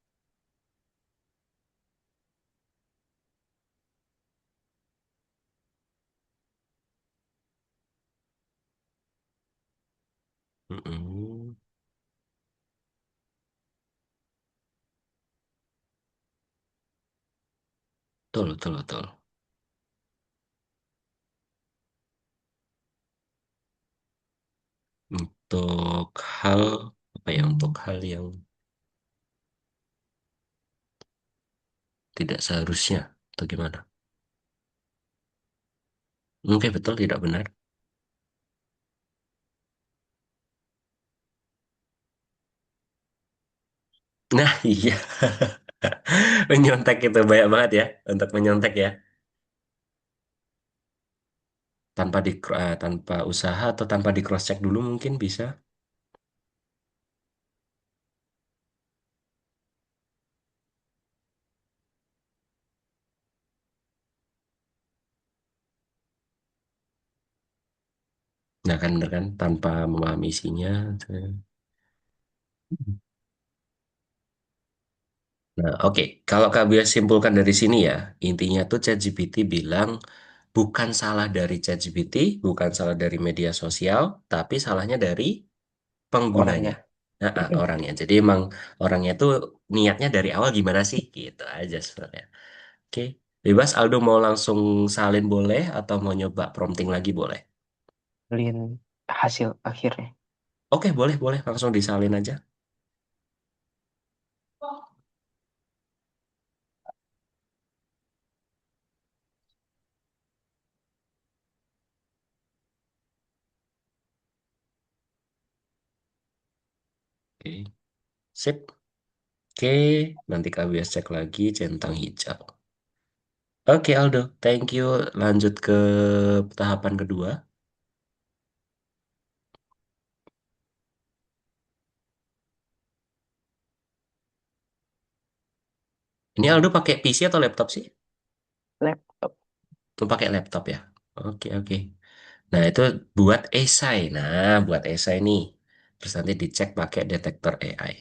Mm-mm. Betul, betul, betul. Untuk hal, apa ya, untuk hal yang tidak seharusnya, atau gimana? Oke, betul, tidak benar. Nah, iya. Menyontek itu banyak banget ya, untuk menyontek ya. Tanpa usaha atau tanpa di cross check dulu mungkin bisa. Nah kan bener kan tanpa memahami isinya. Nah, oke. Kalau Kak Bias simpulkan dari sini ya, intinya tuh ChatGPT bilang bukan salah dari ChatGPT, bukan salah dari media sosial, tapi salahnya dari penggunanya. Orangnya. Nah, orangnya. Jadi emang orangnya tuh niatnya dari awal gimana sih? Gitu aja sebenarnya. Oke. Bebas Aldo mau langsung salin boleh atau mau nyoba prompting lagi boleh? Lihat hasil akhirnya. Oke, boleh, boleh. Langsung disalin aja. Oke. Sip. Oke, nanti Kak Bias cek lagi centang hijau. Oke Aldo, thank you. Lanjut ke tahapan kedua. Ini Aldo pakai PC atau laptop sih? Laptop. Tuh pakai laptop ya. Oke oke. Nah itu buat esai. Nah buat esai nih. Terus nanti dicek pakai detektor AI.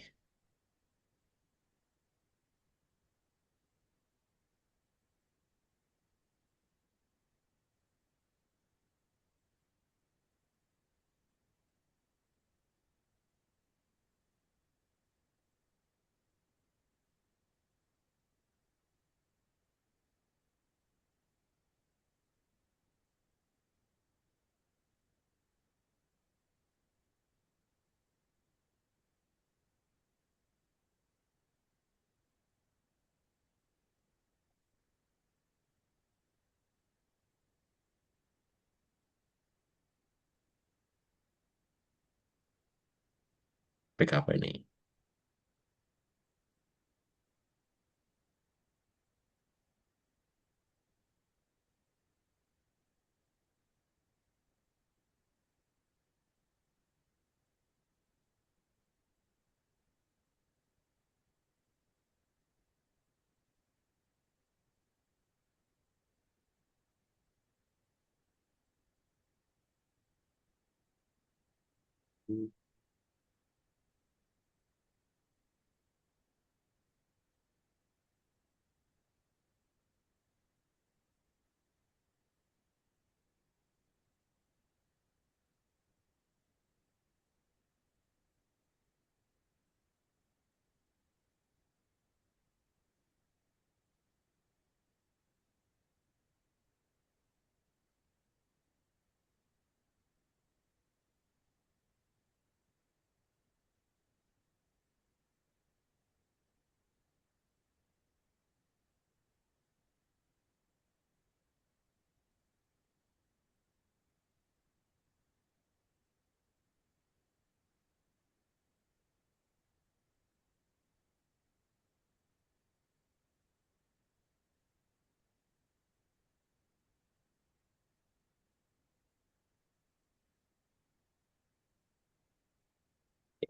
Pick apa ini?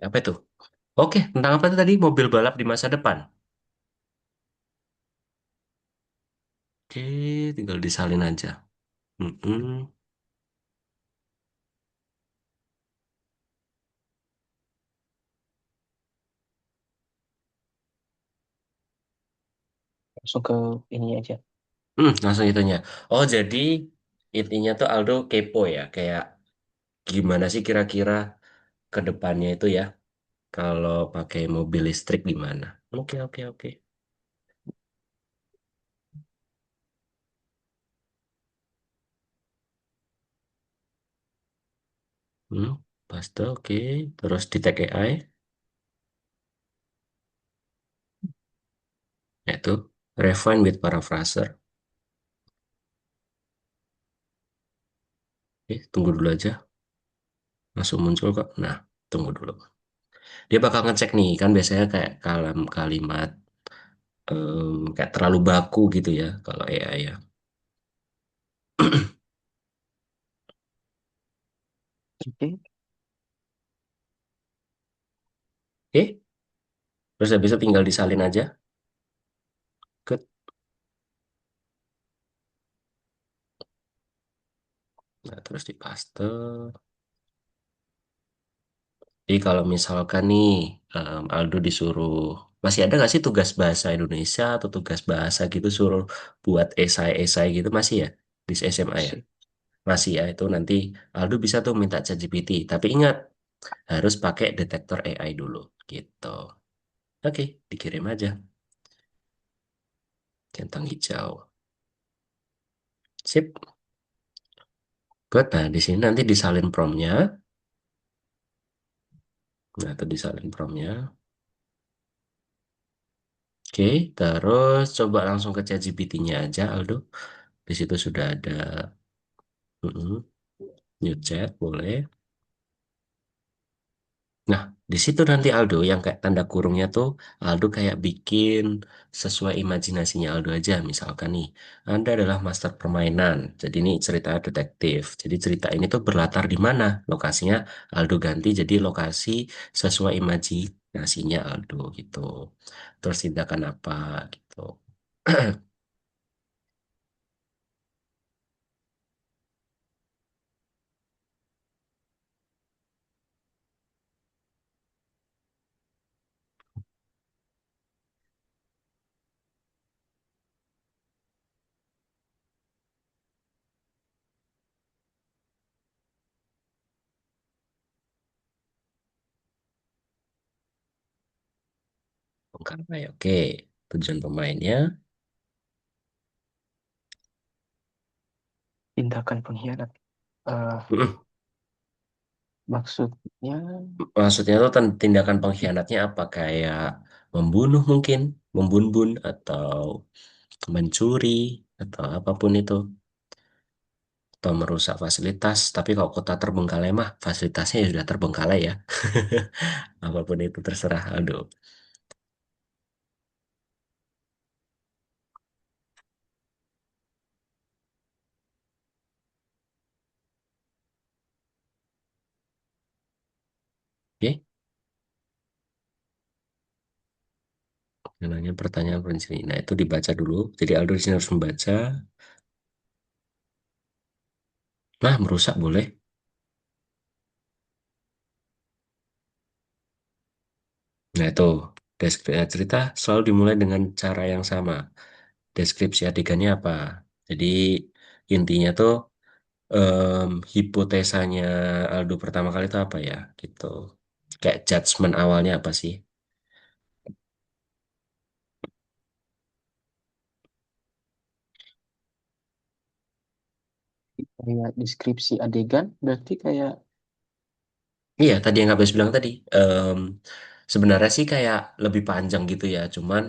Apa itu? Oke, tentang apa itu tadi? Mobil balap di masa depan. Oke, tinggal disalin aja. Mm-mm. Langsung ke ini aja. Langsung itunya. Oh, jadi intinya tuh Aldo kepo ya, kayak gimana sih kira-kira ke depannya itu ya, kalau pakai mobil listrik gimana? Oke, oke, oke. Hmm, paste, oke. Terus di tag AI, yaitu refine with paraphraser. Oke, tunggu dulu aja. Langsung muncul kok. Nah, tunggu dulu. Dia bakal ngecek nih, kan biasanya kayak kalimat kayak terlalu baku gitu ya, kalau AI ya. Oke. Oke, terus habis itu tinggal disalin aja. Good. Nah, terus dipaste. Jadi kalau misalkan nih Aldo disuruh Masih ada nggak sih tugas bahasa Indonesia atau tugas bahasa gitu suruh buat esai-esai gitu masih ya di SMA ya? Masih. Masih ya itu nanti Aldo bisa tuh minta ChatGPT. Tapi ingat harus pakai detektor AI dulu gitu. Oke, dikirim aja centang hijau. Sip. Good. Nah, di sini nanti disalin promptnya. Nah, itu disalin promptnya. Oke, terus coba langsung ke ChatGPT-nya aja, Aldo. Di situ sudah ada new chat, boleh. Nah, di situ nanti Aldo yang kayak tanda kurungnya tuh Aldo kayak bikin sesuai imajinasinya Aldo aja. Misalkan nih, Anda adalah master permainan. Jadi ini cerita detektif. Jadi cerita ini tuh berlatar di mana? Lokasinya Aldo ganti jadi lokasi sesuai imajinasinya Aldo gitu. Terus tindakan apa gitu. Bongkar, oke. Tujuan pemainnya. Tindakan pengkhianat. Eh, maksudnya Maksudnya tuh tindakan pengkhianatnya apa? Kayak membunuh mungkin, membunuh atau mencuri atau apapun itu, atau merusak fasilitas. Tapi kalau kota terbengkalai mah fasilitasnya ya sudah terbengkalai ya. Apapun itu terserah. Aduh. Oke, yang nanya pertanyaan prinsip. Nah, itu dibaca dulu. Jadi Aldo di sini harus membaca. Nah, merusak boleh. Nah, itu deskripsi cerita selalu dimulai dengan cara yang sama. Deskripsi adegannya apa? Jadi intinya tuh hipotesanya Aldo pertama kali itu apa ya gitu, kayak judgement awalnya apa sih. kayak deskripsi adegan, berarti kayak Iya tadi yang habis bilang tadi, sebenarnya sih kayak lebih panjang gitu ya, cuman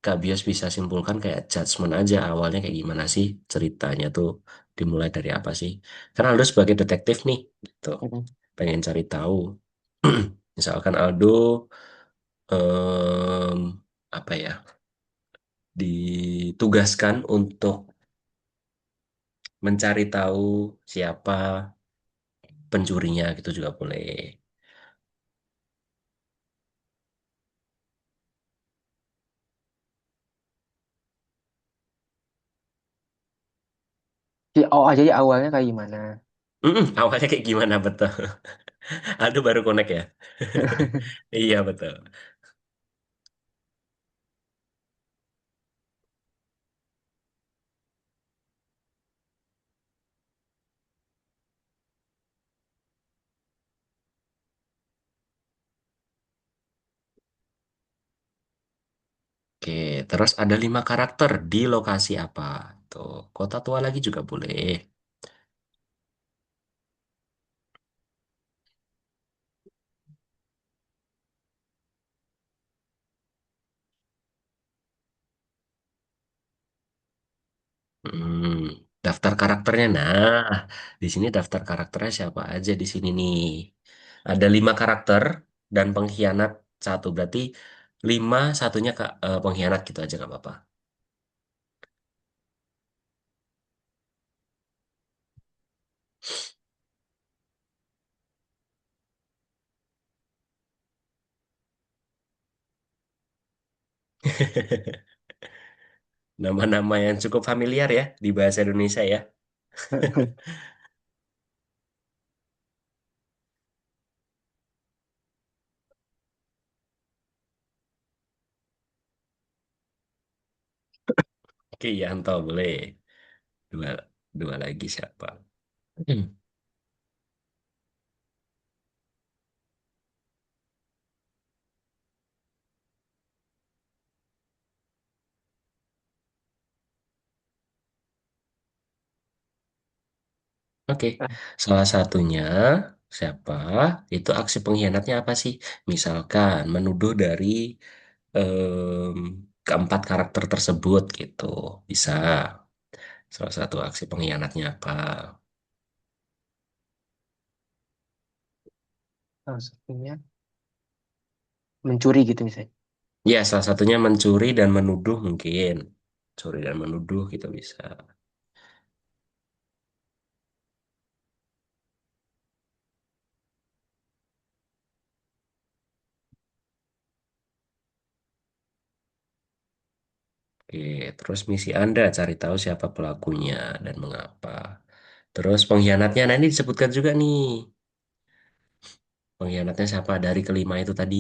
Kak Bias bisa simpulkan kayak judgement aja awalnya kayak gimana sih ceritanya tuh, dimulai dari apa sih, karena Aldo sebagai detektif nih gitu mm, pengen cari tahu. Misalkan Aldo em, apa ya, ditugaskan untuk mencari tahu siapa pencurinya gitu juga boleh. oh aja ya awalnya kayak gimana. Awalnya kayak gimana betul? Aduh baru connect ya. Iya betul. Oke, terus ada 5 karakter di lokasi apa? Tuh, kota tua lagi juga boleh. Hmm, daftar karakternya. Nah, di sini daftar karakternya siapa aja di sini nih? Ada 5 karakter dan pengkhianat satu. Berarti lima satunya pengkhianat gitu aja nggak apa-apa. Nama-nama yang cukup familiar ya di bahasa Indonesia ya. Kianto boleh. Dua, dua lagi siapa? Hmm. Oke, Ah, salah satunya siapa? Itu aksi pengkhianatnya apa sih? Misalkan menuduh dari em, keempat karakter tersebut gitu. Bisa. Salah satu aksi pengkhianatnya apa? salah satunya mencuri gitu misalnya. Ya, salah satunya mencuri dan menuduh mungkin. Curi dan menuduh gitu bisa. Oke, terus misi Anda cari tahu siapa pelakunya dan mengapa. Terus pengkhianatnya nanti disebutkan juga nih. Pengkhianatnya siapa dari kelima itu tadi?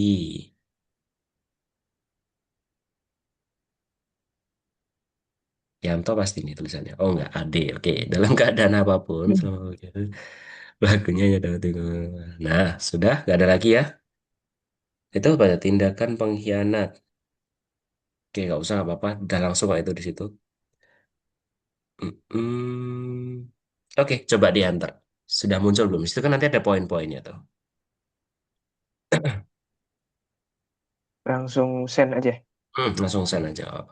Yanto pasti nih tulisannya. Oh enggak, Ade. Oke, dalam keadaan apapun Hmm. selama pelakunya ya dapat. Nah, sudah, nggak ada lagi ya. Itu pada tindakan pengkhianat. Oke, nggak usah nggak apa-apa. Udah langsung kok itu di situ. Mm-mm. Oke, coba diantar. Sudah muncul belum? Di situ kan nanti ada poin-poinnya tuh. Langsung send aja. Langsung sana jawab.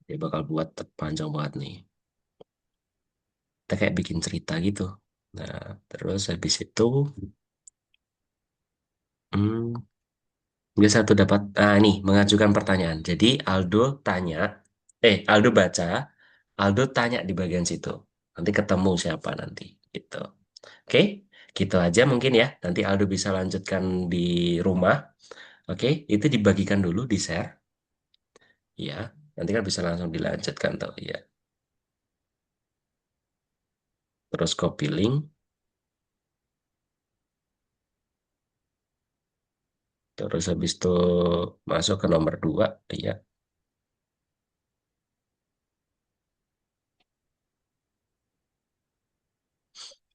Dia bakal buat panjang banget nih. Kita kayak bikin cerita gitu. Nah, terus habis itu, hmm, dia satu dapat, nih, mengajukan pertanyaan. Jadi Aldo tanya, Aldo baca, Aldo tanya di bagian situ. Nanti ketemu siapa nanti, gitu. Oke, gitu aja mungkin ya. Nanti Aldo bisa lanjutkan di rumah. Oke, itu dibagikan dulu, di-share. Ya, nanti kan bisa langsung dilanjutkan tuh, ya. Terus copy link, terus habis itu masuk ke nomor 2, ya.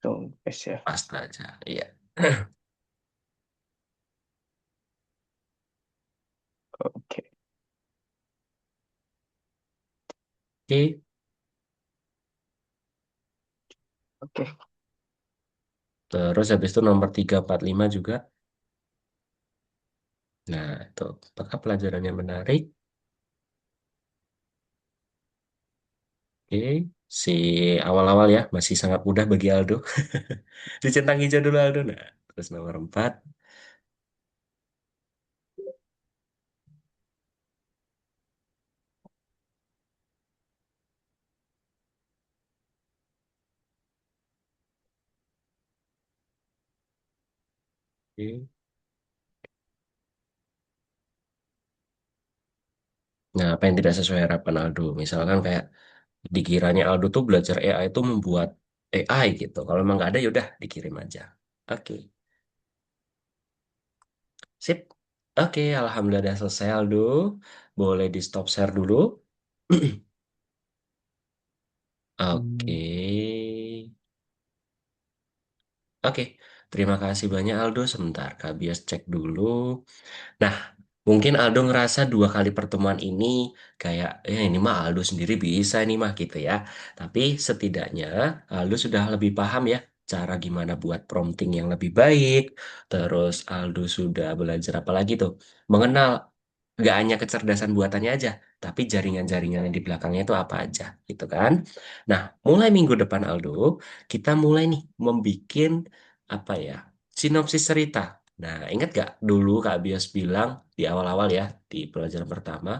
Langsung paste ya. Pasta aja, iya. Oke. Oke, Oke. terus habis itu nomor 3, 4, 5 juga. Nah, itu apakah pelajarannya menarik? Oke, si awal-awal ya, masih sangat mudah bagi Aldo. Dicentang hijau dulu Aldo. Nah, terus nomor 4. Oke. Nah, apa yang tidak sesuai harapan Aldo? Misalkan kayak dikiranya Aldo tuh belajar AI itu membuat AI gitu. Kalau emang nggak ada, yaudah dikirim aja. Oke, sip. Oke, Alhamdulillah udah selesai Aldo. Boleh di stop share dulu. Oke. Hmm. Oke, terima kasih banyak Aldo. Sebentar, Kak Bias cek dulu. Nah, mungkin Aldo ngerasa dua kali pertemuan ini kayak, ini mah Aldo sendiri bisa ini mah gitu ya. Tapi setidaknya Aldo sudah lebih paham ya cara gimana buat prompting yang lebih baik. Terus Aldo sudah belajar apa lagi tuh? Mengenal gak hanya kecerdasan buatannya aja, tapi jaringan-jaringan yang di belakangnya itu apa aja gitu kan. Nah, mulai minggu depan Aldo, kita mulai nih membikin apa ya? Sinopsis cerita. Nah, ingat gak dulu Kak Bias bilang di awal-awal ya, di pelajaran pertama,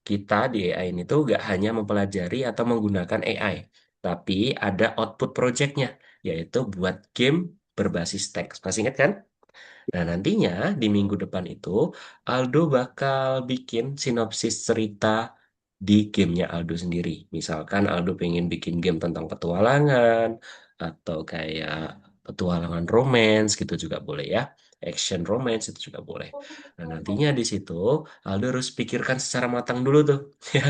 kita di AI ini tuh gak hanya mempelajari atau menggunakan AI, tapi ada output projectnya, yaitu buat game berbasis teks. Masih ingat kan? Nah, nantinya di minggu depan itu, Aldo bakal bikin sinopsis cerita di gamenya Aldo sendiri. Misalkan Aldo pengen bikin game tentang petualangan, atau kayak petualangan romance gitu juga boleh ya. Action romance itu juga boleh. Nah, nantinya di situ Aldo harus pikirkan secara matang dulu tuh ya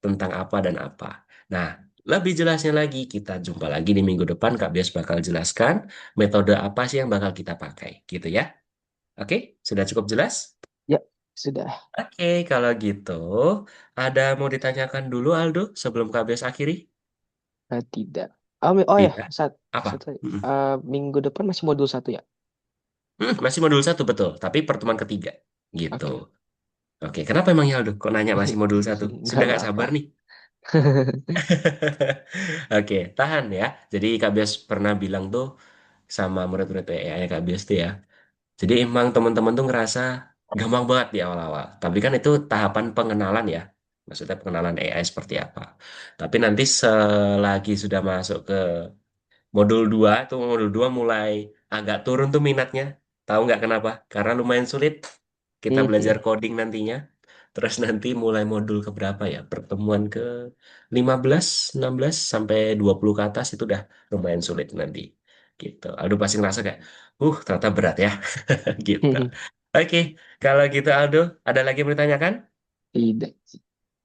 tentang apa dan apa. Nah, lebih jelasnya lagi kita jumpa lagi di minggu depan Kak Bias bakal jelaskan metode apa sih yang bakal kita pakai gitu ya. Oke, sudah cukup jelas? Ya, sudah. Oke, kalau gitu ada mau ditanyakan dulu Aldo sebelum Kak Bias akhiri? Tidak. Oh ya, Tidak. Apa? satu. Mm-mm. Minggu depan masih modul satu ya? Masih modul satu betul, tapi pertemuan ketiga gitu. Oke. Oke, kenapa emang ya Aldo? Kok nanya masih modul satu? Nggak Sudah nggak apa-apa. sabar nih? Oke, tahan ya. Jadi Kak Bias pernah bilang tuh sama murid-murid AI Kak Bias tuh ya. Jadi emang teman-teman tuh ngerasa gampang banget di awal-awal. Tapi kan itu tahapan pengenalan ya. Maksudnya pengenalan AI seperti apa. Tapi nanti selagi sudah masuk ke modul 2 tuh modul 2 mulai agak turun tuh minatnya. Tahu nggak kenapa? Karena lumayan sulit kita belajar Mhm. coding nantinya. Terus nanti mulai modul ke berapa ya? Pertemuan ke 15, 16 sampai 20 ke atas itu udah lumayan sulit nanti. Gitu. Aldo pasti ngerasa kayak, ternyata berat ya. Gitu. Oke, kalau gitu Aldo, ada lagi yang mau ditanyakan? Tidak.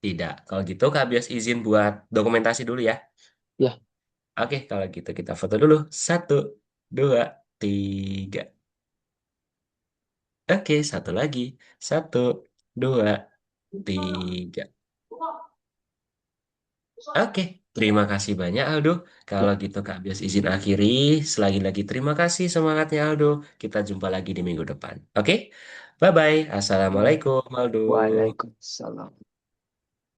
Tidak. Kalau gitu Kak Bias izin buat dokumentasi dulu ya. Ya. Oke, kalau gitu kita foto dulu. Satu, dua, tiga. Oke, satu lagi. Satu, dua, tiga. Oke, terima kasih banyak Aldo. Ya. Kalau gitu Kak Bias izin akhiri. Selagi-lagi terima kasih semangatnya Aldo. Kita jumpa lagi di minggu depan. Oke, bye-bye. Ya. Assalamualaikum Aldo. Waalaikumsalam.